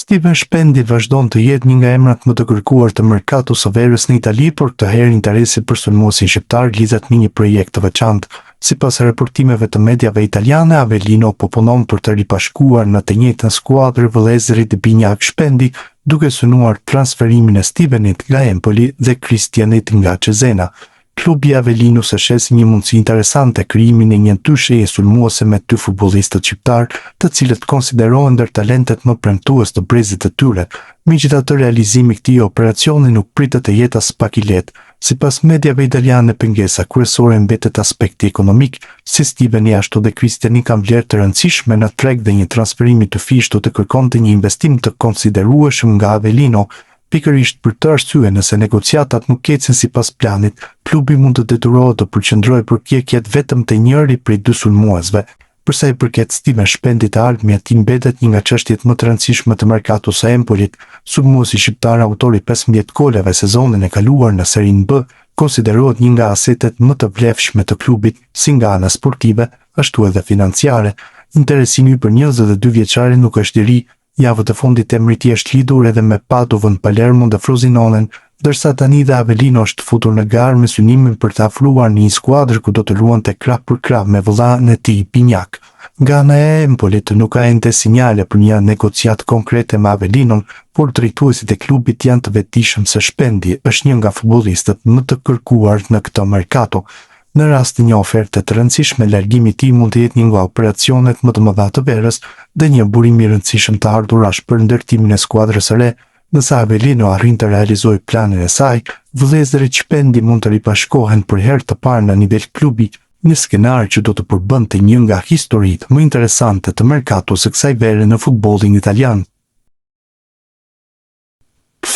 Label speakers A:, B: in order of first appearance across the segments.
A: Steven Shpendi vazhdon të jetë një nga emrat më të kërkuar të merkatos së verës në Itali, por këtë herë interesi për sulmuesin shqiptar lidhet me një projekt të veçantë. Sipas raportimeve të mediave italiane, Avellino po punon për të ripashkuar në të njëjtën skuadër vëllezërit Binjak Shpendi, duke synuar transferimin e Stevenit nga Empoli dhe Kristianit nga Cesena. Klubi Avellino së shesi një mundësi interesante krijimin e një ndysheje sulmuese me 2 futbollistët shqiptar, të cilët konsiderohen ndër talentet më premtues të brezit të tyre. Megjithatë, realizimi i këtij operacioni nuk pritet të jetë as pak i lehtë. Sipas mediave italiane, pengesa kryesore mbetet aspekti ekonomik, si Steveni ashtu dhe Kristiani kanë vlerë të rëndësishme në treg dhe një transferimi të fishtu të kërkonte një investim të konsiderueshëm nga Avellino. Pikërisht për të arsye, nëse negociatat nuk ecin sipas planit, klubi mund të detyrohet të përqendrojë përpjekjet vetëm te njëri prej 2 sulmuesve. Përsa i përket Steven Shpendit, të ardhmja e tij mbetet një nga çështjet më të rëndësishme të merkatos së Empolit. Sulmuesi shqiptar, autori 15 goleve sezonin e kaluar në Serie B, konsiderohet një nga asetet më të vlefshme të klubit, si nga ana sportive, ashtu edhe financiare. Interesimi për 22 vjeçarin nuk është i ri. Javët e fundit emri i tij është lidhur edhe me Padovën, Palermo dhe Frozinonen, ndërsa tani dhe Avellino është futur në garë me synimin për të afruar në një skuadër ku do të luante krah për krah me vëllain e tij Binjak. Nga ana e Empolit nuk ka ende sinjale për një negociat konkrete me Avellinon, por drejtuesit e klubit janë të vetëdijshëm se Shpendi është një nga futbollistët më të kërkuar në këtë merkato. Në rast të një oferte të rëndësishme, largimi i tij mund të jetë një nga operacionet më të mëdha të verës dhe një burim i rëndësishëm të ardhurash për ndërtimin e skuadrës së re. Nëse Avellino arrin të realizojë planin e saj, vëllezërit Shpendi mund të ripashkohen për herë të parë në nivel klubi, një skenar që do të përbënte një nga historitë më interesante të merkatos së kësaj vere në futbollin italian.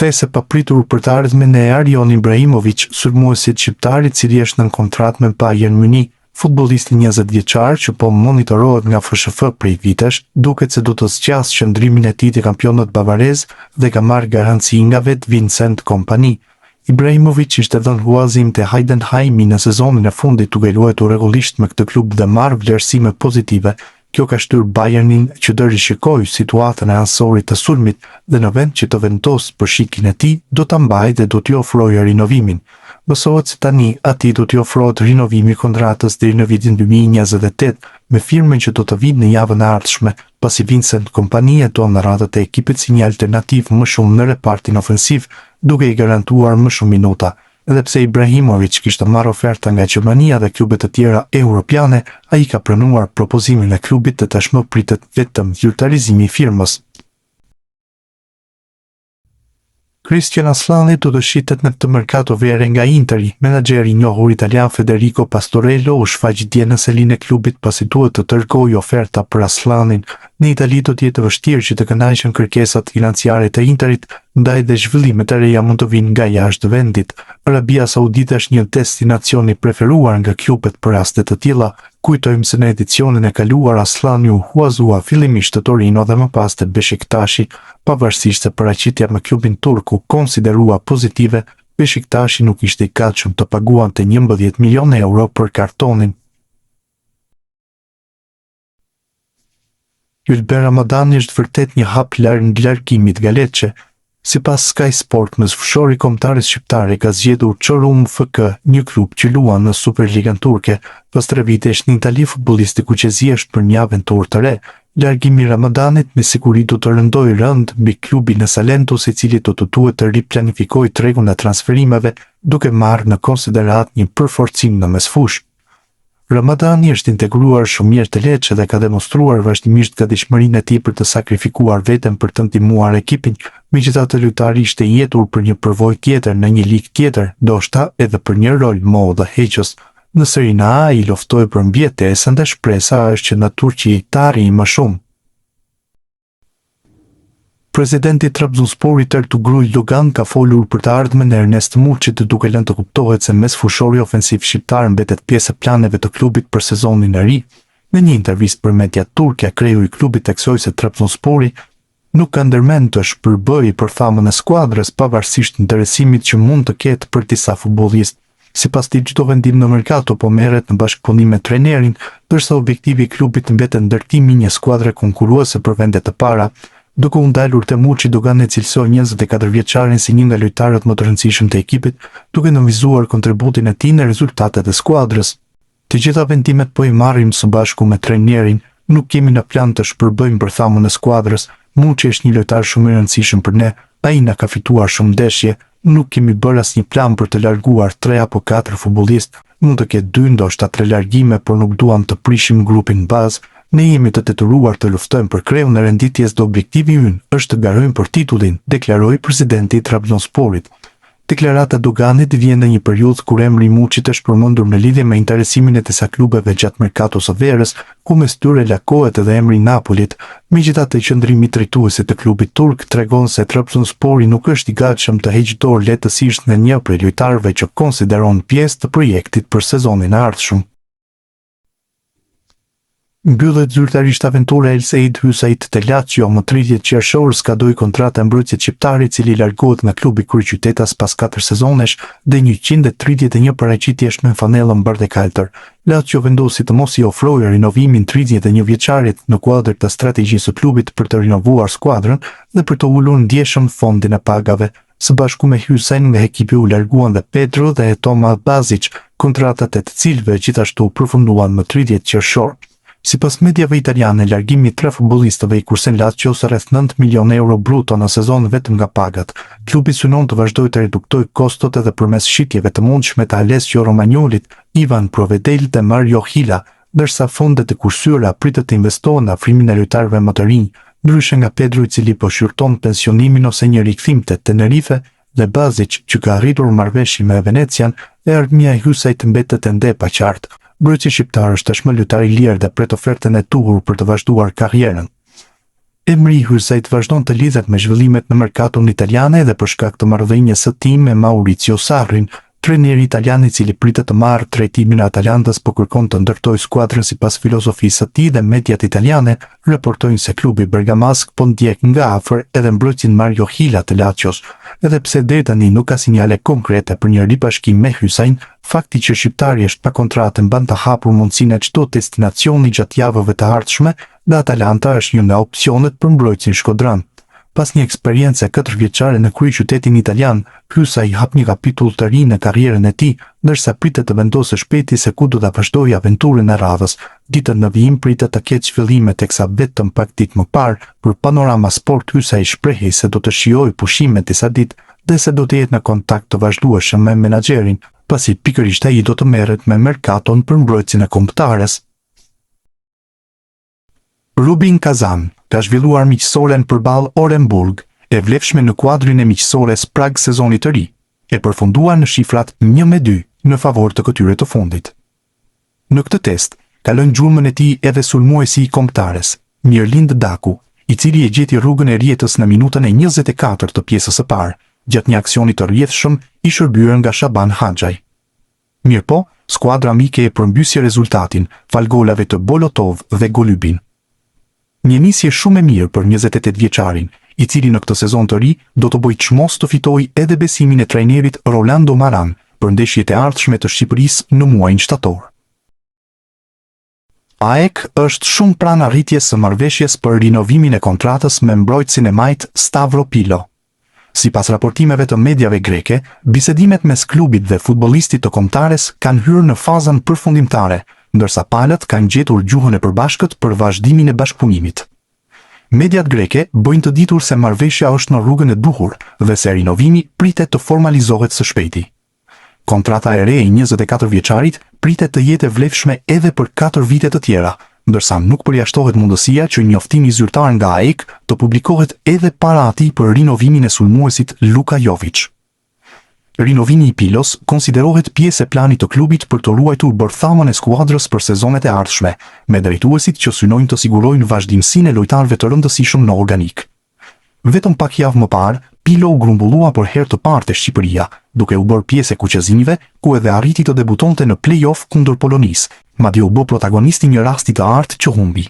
A: Kthese papritur për të ardhmen e Arion Ibrahimović, sulmuesit shqiptar i cili është në kontratë me Bayern Munich. Futbollisti 20 vjeçar që po monitorohet nga FSHF prej vitesh, duket se do të zgjasë qëndrimin e tij te kampionat bavarez dhe ka marrë garanci nga vet Vincent Kompany. Ibrahimović ishte dhënë huazim te Heidenheim në sezonin e fundit, duke luajtur rregullisht me këtë klub dhe marrë vlerësime pozitive. Kjo ka shtyrë Bayernin që të rishikojë situatën e ansorit të sulmit dhe në vend që të vendosë për shikin e tij, do ta mbajë dhe do t'i ofrojë rinovimin. Mësohet se tani atij do t'i ofrohet rinovimi i kontratës deri në vitin 2028 me firmën që do të vijë në javën e ardhshme, pasi Vincent Kompany jeton në radhët e ekipit si një alternativë më shumë në repartin ofensiv, duke i garantuar më shumë minuta. Edhe pse Ibrahimović kishte marrë oferta nga Gjermania dhe klube të tjera europiane, ai ka pranuar propozimin e klubit dhe tashmë pritet vetëm zyrtarizimi i firmës. Christian Aslani do të shitet në këtë merkato vere nga Interi. Menaxheri i njohur italian Federico Pastorello u shfaq dje në selinë e klubit pasi duhet të dërgojë oferta për Aslanin. Në Itali do të jetë vështirë që të kënaqen kërkesat financiare të Interit, ndaj dhe zhvillimet e reja mund të vinë nga jashtë vendit. Arabia Saudite është një destinacion i preferuar nga klubet për raste të tilla. Kujtojmë se në edicionin e kaluar Aslani u huazua fillimisht të Torino dhe më pas të Beşiktaşi. Pavarësisht se paraqitja me klubin turk u konsiderua pozitive, Beşiktaşi nuk ishte i gatshëm të paguante 11 milionë euro për kartonin. Ylber Ramadani është vërtet një hap larg largimit nga Lecce. Sipas Sky Sport, mesfushori kombëtares shqiptare ka zgjedhur Çorum FK, një klub që luan në Superligën turke. Pas 3 vitesh në Itali, futbollisti kuqezi është për një aventurë të re. Largimi i Ramadanit me siguri do të rëndojë rënd mbi klubin e Salentos, i cili do të duhet të riplanifikojë tregun e transferimeve, duke marrë në konsiderat një përforcim në mesfush. Ramadani është integruar shumë mirë te Lecce dhe ka demonstruar vazhdimisht gatishmërinë e tij për të sakrifikuar veten për të ndihmuar ekipin. Megjithatë, lojtari ishte i jetur për një përvojë tjetër në një ligë tjetër, ndoshta edhe për një rol më udhëheqës. Në Serie A i luftoi për mbijetesën dhe shpresa është që në Turqi të arrijë më shumë. Presidenti i Trabzonsporit Ertugrul Logan ka folur për të ardhmen e Ernest Muçit, duke lënë të kuptohet se mesfushori ofensiv shqiptar mbetet pjesë e planeve të klubit për sezonin e ri. Në një intervistë për mediat turke, kreu i klubit theksoi se Trabzonspori nuk ka ndërmend të shpërbëjë për famën e skuadrës, pavarësisht interesimit që mund të ketë për disa futbollistë. Sipas tij, çdo vendim në merkato po merret në bashkëpunim me trajnerin, ndërsa objektivi i klubit mbetet ndërtimi i një skuadre konkurruese për vende të para. duke u ndalur Temuçi Dogani cilësoi 24 vjeçarin si një nga lojtarët më të rëndësishëm të ekipit, duke nënvizuar kontributin e tij në rezultatet e skuadrës. Të gjitha vendimet po i marrim së bashku me trajnerin, nuk kemi në plan të shpërbëjmë bërthamën e skuadrës. Muçi është një lojtar shumë i rëndësishëm për ne, ai na ka fituar shumë ndeshje, nuk kemi bërë asnjë plan për të larguar 3 apo 4 futbollistë, mund të ketë 2 ndoshta 3 largime, por nuk duam të prishim grupin bazë. Ne jemi të detyruar të luftojmë për kreun e renditjes dhe objektivi ynë është të garojmë për titullin, deklaroi presidenti i Trabzonsporit. Deklarata Doganit vjen në një periudhë kur emri i Muçit është përmendur në lidhje me interesimin e disa klubeve gjatë merkatos së verës, ku mes tyre lakohet edhe emri i Napolit. Megjithatë, qendrimi drejtuesi të klubit turk tregon se Trabzonspori nuk është i gatshëm të heqë dorë lehtësisht nga një prej lojtarëve që konsideron pjesë të projektit për sezonin e ardhshëm. Mbyllet zyrtarisht aventura El Said Hysait te Lazio më 30 qershor skadoi kontrata e mbrojtësit shqiptar i cili largohet nga klubi kryeqytetas pas 4 sezonesh dhe 131 paraqitjesh me fanellën bardhë kaltër. Lazio vendosi të mos i ofrojë rinovimin 31 vjeçarit në kuadër të strategjisë së klubit për të rinovuar skuadrën dhe për të ulur ndjeshëm fondin e pagave. Së bashku me Hysajn nga ekipi u larguan dhe Pedro dhe Toma Bazic, kontratat e të cilëve gjithashtu përfunduan më 30 qershor. Sipas mediave italiane, largimi i 3 futbollistëve i kursen Lazio-s rreth 9 milionë euro bruto në sezon vetëm nga pagat. Klubi synon të vazhdojë të reduktojë kostot edhe përmes shitjeve të mundshme të Alessio Romagnolit, Ivan Provedel dhe Mario Hila, ndërsa fondet e kursyera pritet të investohen në afrimin e lojtarëve më të rinj, ndryshe nga Pedro i cili po shqyrton pensionimin ose një rikthim te Tenerife, dhe Bazic që ka arritur marrëveshje me Venecian, e ardhmja e Hysajt mbetet ende pa qartë. Mbrojtësi shqiptar është tashmë lojtar i lirë dhe pret ofertën e duhur për të vazhduar karrierën. Emri i Hysajt vazhdon të lidhet me zhvillimet në merkaton italiane dhe për shkak të marrëdhënies së tij me Maurizio Sarrin, trajneri italian i cili pritet të marrë trajtimin e Atalantës po kërkon të ndërtojë skuadrën sipas filozofisë së tij dhe mediat italiane raportojnë se klubi bergamask po ndjek nga afër edhe mbrojtësin Mario Hila të Lazios. Edhe pse deri tani nuk ka sinjale konkrete për një ribashkim me Hysajn, fakti që shqiptari është pa kontratë mban të hapur mundësinë e çdo destinacioni gjatë javëve të ardhshme dhe Atalanta është një nga opsionet për mbrojtësin shkodran. Pas një eksperiencë 4 vjeçare në kryeqytetin italian, Hysaj hap një kapitull të ri në karrierën e tij, ndërsa pritet të vendosë shpejti se ku do ta vazhdojë aventurën e radhës. Ditën në vijim pritet të ketë zhvillime teksa vetëm pak ditë më parë, për Panorama Sport Hysaj shprehi se do të shijojë pushime disa ditë dhe se do të jetë në kontakt të vazhdueshëm me menaxherin, pasi pikërisht ai do të merret me merkaton për mbrojtësin e kombëtares. Rubin Kazan ka zhvilluar miqësoren përballë Orenburg, e vlefshme në kuadrin e miqësores Prag sezonit të ri, e përfunduar në shifrat 1-2 në favor të këtyre të fundit. Në këtë test, kalon gjurmën e tij edhe sulmuesi i kombëtares, Mirlind Daku, i cili e gjeti rrugën e rjetës në minutën e 24 të pjesës së parë, gjatë një aksioni të rrjedhshëm i shërbyer nga Shaban Haxhaj. Mirpo, skuadra amike e përmbysi rezultatin, fal golave të Bolotov dhe Golubin. Një nisje shumë e mirë për 28 vjeçarin, i cili në këtë sezon të ri do të bëjë çmos të fitojë edhe besimin e trajnerit Rolando Maran për ndeshjet e ardhshme të Shqipërisë në muajin shtator. AEK është shumë pranë arritjes së marrëveshjes për rinovimin e kontratës me mbrojtësin e majt Stavro Pilo. Sipas raportimeve të mediave greke, bisedimet mes klubit dhe futbollistit të kombëtares kanë hyrë në fazën përfundimtare, ndërsa palët kanë gjetur gjuhën e përbashkët për vazhdimin e bashkëpunimit. Mediat greke bëjnë të ditur se marrëveshja është në rrugën e duhur dhe se rinovimi pritet të formalizohet së shpejti. Kontrata e re e 24 vjeçarit pritet të jetë e vlefshme edhe për 4 vite të tjera, ndërsa nuk përjashtohet mundësia që njoftimi zyrtar nga AEK të publikohet edhe para atij për rinovimin e sulmuesit Luka Jovic. Rinovimi i Pilos konsiderohet pjesë e planit të klubit për të ruajtur bërthamën e skuadrës për sezonet e ardhshme, me drejtuesit që synojnë të sigurojnë vazhdimsinë e lojtarëve të rëndësishëm në organik. Vetëm pak javë më parë, Pilo u grumbullua për herë të parë te Shqipëria, duke u bërë pjesë e kuqezimeve, ku edhe arriti të debutonte në play-off kundër Polonisë, madje u bë protagonisti një rasti të artë që humbi.